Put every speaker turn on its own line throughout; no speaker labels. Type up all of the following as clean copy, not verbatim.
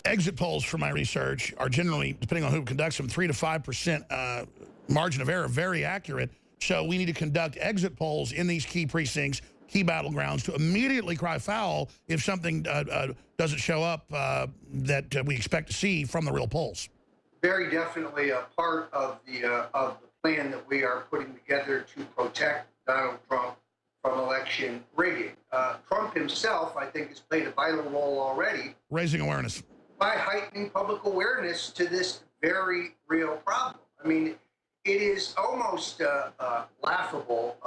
exit polls from my research are generally, depending on who conducts them, 3 to 5% margin of error, very accurate. So we need to conduct exit polls in these key precincts, key battlegrounds, to immediately cry foul if something doesn't show up that we expect to see from the real polls.
Very definitely a part of the plan that we are putting together to protect Donald Trump from election rigging. Trump himself, I think, has played a vital role already.
Raising awareness.
By heightening public awareness to this very real problem. I mean, it is almost laughable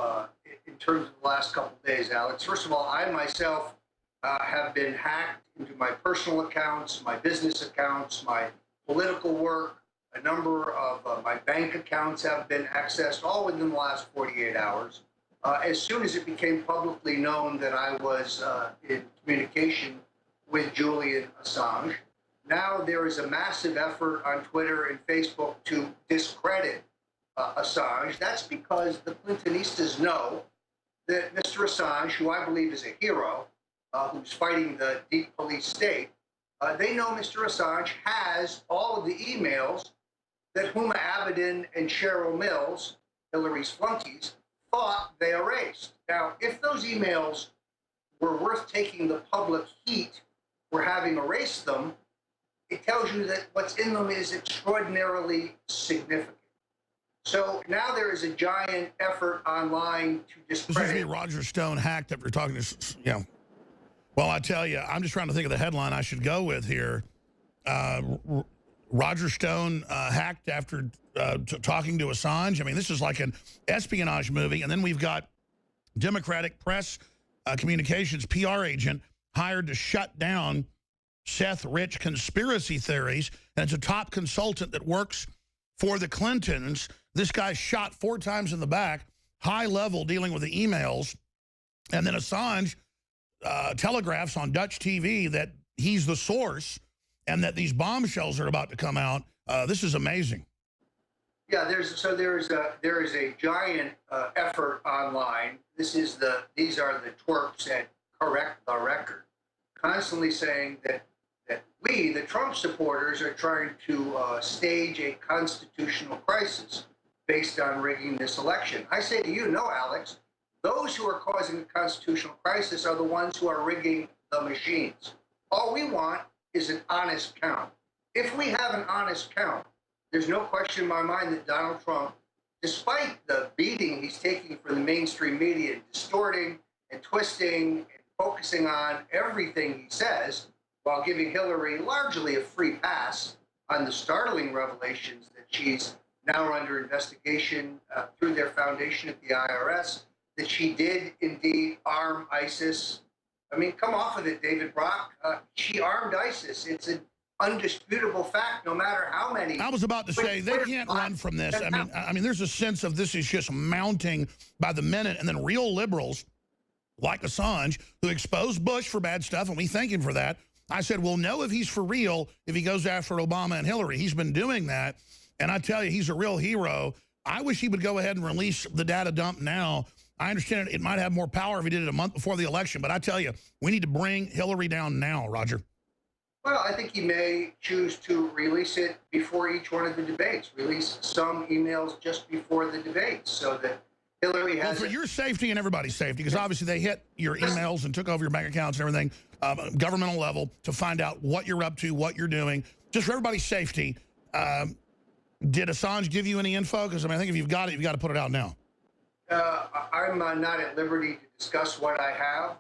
in terms of the last couple of days, Alex. First of all, I myself have been hacked into my personal accounts, my business accounts, my political work. A number of my bank accounts have been accessed, all within the last 48 hours. As soon as it became publicly known that I was in communication with Julian Assange, now there is a massive effort on Twitter and Facebook to discredit Assange. That's because the Clintonistas know that Mr. Assange, who I believe is a hero, who's fighting the deep police state, they know Mr. Assange has all of the emails that Huma Abedin and Cheryl Mills, Hillary's flunkies, thought they erased. Now, if those emails were worth taking the public heat for having erased them, it tells you that what's in them is extraordinarily significant. So now there is a giant effort online to discredit.
This is the Roger Stone hack that we're talking to, you know. Well, I tell you, I'm just trying to think of the headline I should go with here. Roger Stone hacked after talking to Assange. I mean, this is like an espionage movie. And then we've got Democratic press communications PR agent hired to shut down Seth Rich conspiracy theories. And it's a top consultant that works for the Clintons. This guy shot 4 times in the back, high level, dealing with the emails. And then Assange telegraphs on Dutch TV that he's the source and that these bombshells are about to come out. This is amazing.
Yeah, there is a giant effort online. These are the twerps at Correct the Record, constantly saying that we, the Trump supporters, are trying to stage a constitutional crisis based on rigging this election. I say to you, no, Alex. Those who are causing a constitutional crisis are the ones who are rigging the machines. All we want is an honest count. If we have an honest count, there's no question in my mind that Donald Trump, despite the beating he's taking from the mainstream media, distorting and twisting and focusing on everything he says, while giving Hillary largely a free pass on the startling revelations that she's now under investigation through their foundation at the IRS, that she did indeed arm ISIS. I mean, come off of it, David Brock. She armed ISIS. It's an undisputable fact, no matter how many.
I was about to say, they can't run from this. I mean, there's a sense of this is just mounting by the minute, and then real liberals like Assange, who exposed Bush for bad stuff, and we thank him for that. I said, we'll know if he's for real if he goes after Obama and Hillary. He's been doing that, and I tell you, he's a real hero. I wish he would go ahead and release the data dump now. I understand it might have more power if he did it a month before the election, but I tell you, we need to bring Hillary down now, Roger.
Well, I think he may choose to release it before each one of the debates, release some emails just before the debates so that Hillary has...
Well, for your safety and everybody's safety, because obviously they hit your emails and took over your bank accounts and everything, governmental level, to find out what you're up to, what you're doing. Just for everybody's safety, did Assange give you any info? Because I mean, I think if you've got it, you've got to put it out now.
I'm not at liberty to discuss what I have,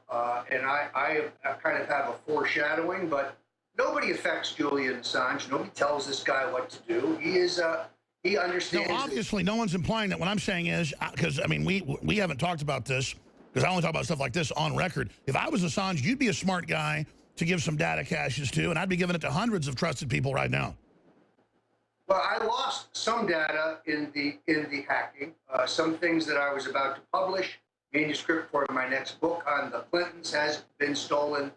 and I kind of have a foreshadowing, but nobody affects Julian Assange. Nobody tells this guy what to do. He understands.
No, obviously, no one's implying that. What I'm saying is, because, I mean, we haven't talked about this, because I only talk about stuff like this on record. If I was Assange, you'd be a smart guy to give some data caches to, and I'd be giving it to hundreds of trusted people right now.
Well, I lost some data in the hacking. Some things that I was about to publish, manuscript for my next book on the Clintons has been stolen.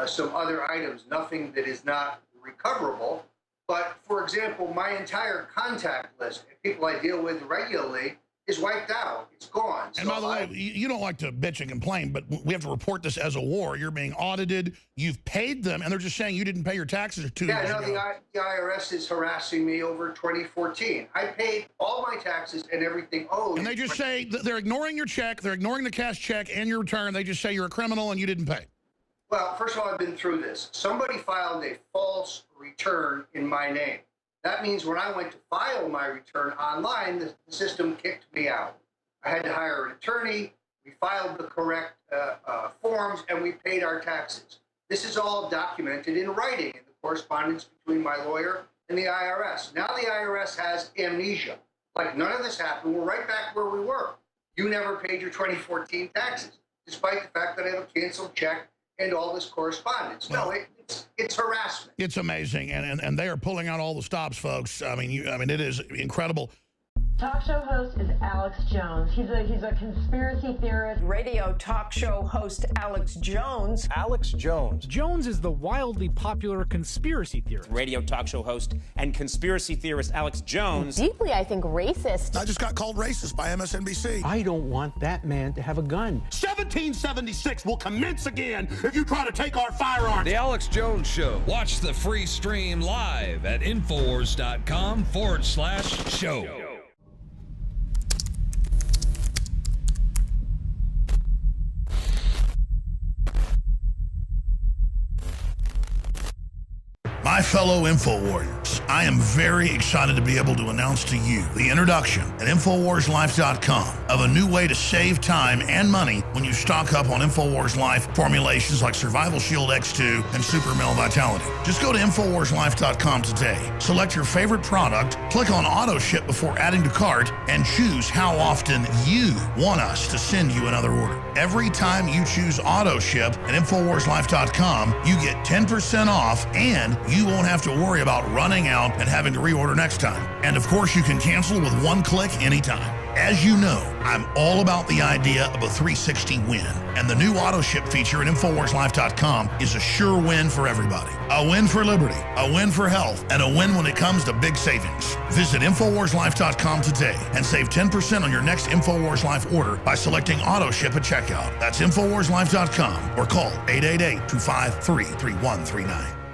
Some other items, nothing that is not recoverable. But for example, my entire contact list, people I deal with regularly, is wiped out. It's gone.
And by the way, you don't like to bitch and complain, but we have to report this as a war. You're being audited. You've paid them, and they're just saying you didn't pay your taxes 2 years ago.
Yeah, no, the IRS is harassing me over 2014. I paid all my taxes and everything owed.
And they just say they're ignoring your check, they're ignoring the cash check and your return. They just say you're a criminal and you didn't pay.
Well, first of all, I've been through this. Somebody filed a false return in my name. That means when I went to file my return online, the system kicked me out. I had to hire an attorney. We filed the correct forms, and we paid our taxes. This is all documented in writing in the correspondence between my lawyer and the IRS. Now the IRS has amnesia. Like none of this happened. We're right back where we were. You never paid your 2014 taxes, despite the fact that I have a canceled check and all this correspondence. No, it's harassment.
It's amazing, and they are pulling out all the stops, folks. I mean, it is incredible.
Talk show host is Alex Jones. He's a conspiracy theorist.
Radio talk show host Alex Jones.
Alex Jones.
Jones is the wildly popular conspiracy theorist.
Radio talk show host and conspiracy theorist Alex Jones.
Deeply, I think, racist.
I just got called racist by MSNBC.
I don't want that man to have a gun.
1776 will commence again if you try to take our firearms.
The Alex Jones Show. Watch the free stream live at Infowars.com/show.
My fellow InfoWarriors, I am very excited to be able to announce to you the introduction at InfoWarsLife.com of a new way to save time and money when you stock up on InfoWars Life formulations like Survival Shield X2 and Super Male Vitality. Just go to InfoWarsLife.com today, select your favorite product, click on Auto Ship before adding to cart, and choose how often you want us to send you another order. Every time you choose Auto Ship at InfoWarsLife.com, you get 10% off and you won't have to worry about running out and having to reorder next time. And of course, you can cancel with one click anytime. As you know, I'm all about the idea of a 360 win, and the new auto ship feature at InfoWarsLife.com is a sure win for everybody. A win for liberty, a win for health, and a win when it comes to big savings. Visit InfoWarsLife.com today and save 10% on your next InfoWars Life order by selecting auto ship at checkout. That's InfoWarsLife.com or call 888-253-3139.